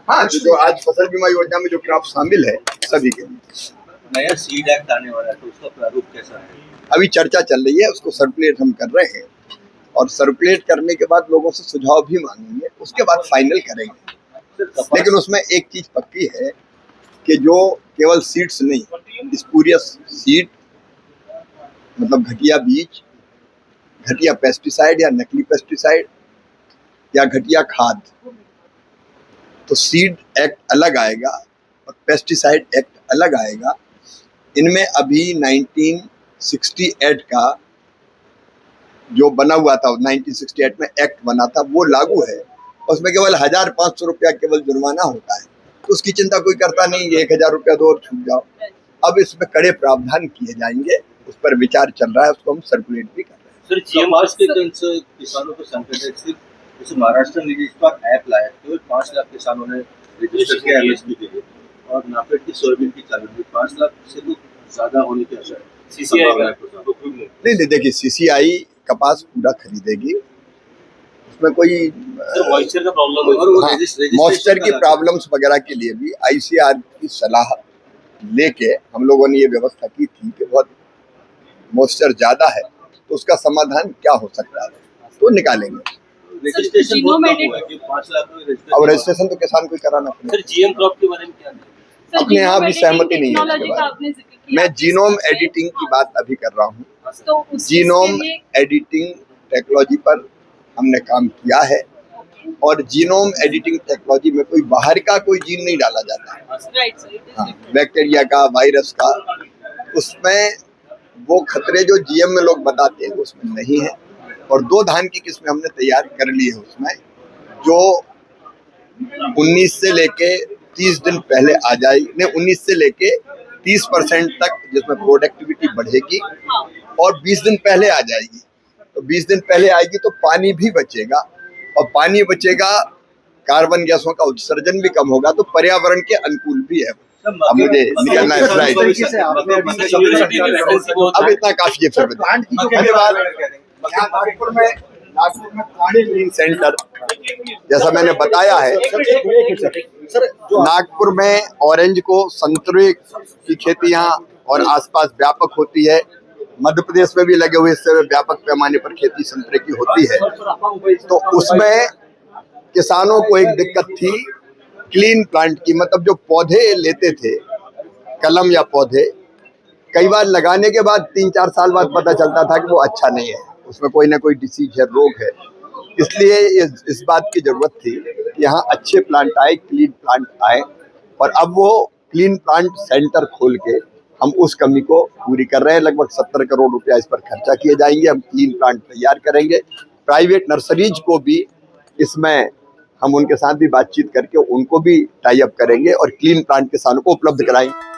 हाँ, जो आज फसल बीमा योजना में जो क्रॉप शामिल है सभी के नया सीड एक्ट आने वाला है, तो उसका प्रारूप कैसा है? अभी चर्चा चल रही है, उसको सर्कुलेट हम कर रहे हैं और सर्कुलेट करने के बाद लोगों से सुझाव भी मांगेंगे, उसके बाद फाइनल करेंगे। लेकिन उसमें एक चीज पक्की है कि जो केवल सीड्स नहीं, स्पूरियस सीड मतलब घटिया बीज, घटिया पेस्टिसाइड या नकली पेस्टिसाइड या घटिया खाद, तो सीड एक्ट अलग आएगा और पेस्टिसाइड एक्ट अलग आएगा। इनमें अभी 1968 का जो बना हुआ था, 1968 में एक्ट बना था, वो लागू है। उसमें केवल 1500 रुपया केवल जुर्माना होता है, तो उसकी चिंता कोई करता नहीं, 1000 रुपया दो और छूट जाओ। अब इसमें कड़े प्रावधान किए जाएंगे, उस पर विचार चल रहा है, उसको हम सर्कुलेट भी कर रहे हैं। सर, जीएमआर के किसानों को संकट है, सिर्फ महाराष्ट्र ने इस बार ऐप लाया, केवल 5 लाख किसानों ने रजिस्टर किया एमएसपी के लिए, और नाफेड की सोयाबीन की चालू हुई 5 लाख से तो ज्यादा होने की आशा है। नहीं, देखिए सीसीआई कपास पूरा खरीदेगी, उसमें कोई मॉइस्चर का प्रॉब्लम है, मॉइस्चर की प्रॉब्लम्स वगैरह के लिए भी आईसीआर की सलाह लेके हम लोगों ने ये व्यवस्था की थी कि बहुत मॉइस्चर ज्यादा है, तो उसका समाधान क्या हो सकता है, तो निकालेंगे। अब रजिस्ट्रेशन तो किसान को कराना पड़ेगा। जीएम क्रॉप के बारे में क्या है? अपने यहाँ भी सहमति नहीं है इसके बारे में। मैं जीनोम एडिटिंग की बात अभी कर रहा हूँ, तो जीनोम एडिटिंग टेक्नोलॉजी पर हमने काम किया है, और जीनोम एडिटिंग टेक्नोलॉजी में कोई बाहर का कोई जीन नहीं डाला जाता है। हाँ, बैक्टीरिया का, वायरस का, उसमें वो खतरे जो जीएम में लोग बताते हैं उसमें नहीं है। और 2 धान की किस्में हमने तैयार कर ली है उसमें, जो 19 से लेके 30 दिन पहले आ जाएगी, नहीं 19 से लेके 30% तक जिसमें प्रोडक्टिविटी बढ़ेगी, और 20 दिन पहले आ जाएगी। तो 20 दिन पहले आएगी तो पानी भी बचेगा, और पानी बचेगा, कार्बन गैसों का उत्सर्जन भी कम होगा, तो पर्यावरण के अनुकूल भी है। अब मुझे निकलना है फ्लाइट, अब इतना काफी है। धन्यवाद। नागपुर में पानी लीन सेंटर, जैसा मैंने बताया है, नागपुर में ऑरेंज को संतरे की खेती यहाँ और आसपास व्यापक होती है। मध्य प्रदेश में भी लगे हुए इससे व्यापक पैमाने पर खेती संतरे की होती है। तो उसमें किसानों को एक दिक्कत थी क्लीन प्लांट की, मतलब जो पौधे लेते थे, कलम या पौधे, कई बार लगाने के बाद 3-4 साल बाद पता चलता था कि वो अच्छा नहीं है, उसमें कोई ना कोई डिसीज है, रोग है। इसलिए इस बात की जरूरत थी कि यहाँ अच्छे प्लांट आए, क्लीन प्लांट आए, और अब वो क्लीन प्लांट सेंटर खोल के हम उस कमी को पूरी कर रहे हैं। लगभग 70 करोड़ रुपया इस पर खर्चा किए जाएंगे। हम क्लीन प्लांट तैयार करेंगे, प्राइवेट नर्सरीज को भी इसमें हम उनके साथ भी बातचीत करके उनको भी टाई अप करेंगे और क्लीन प्लांट किसानों को उपलब्ध कराएंगे।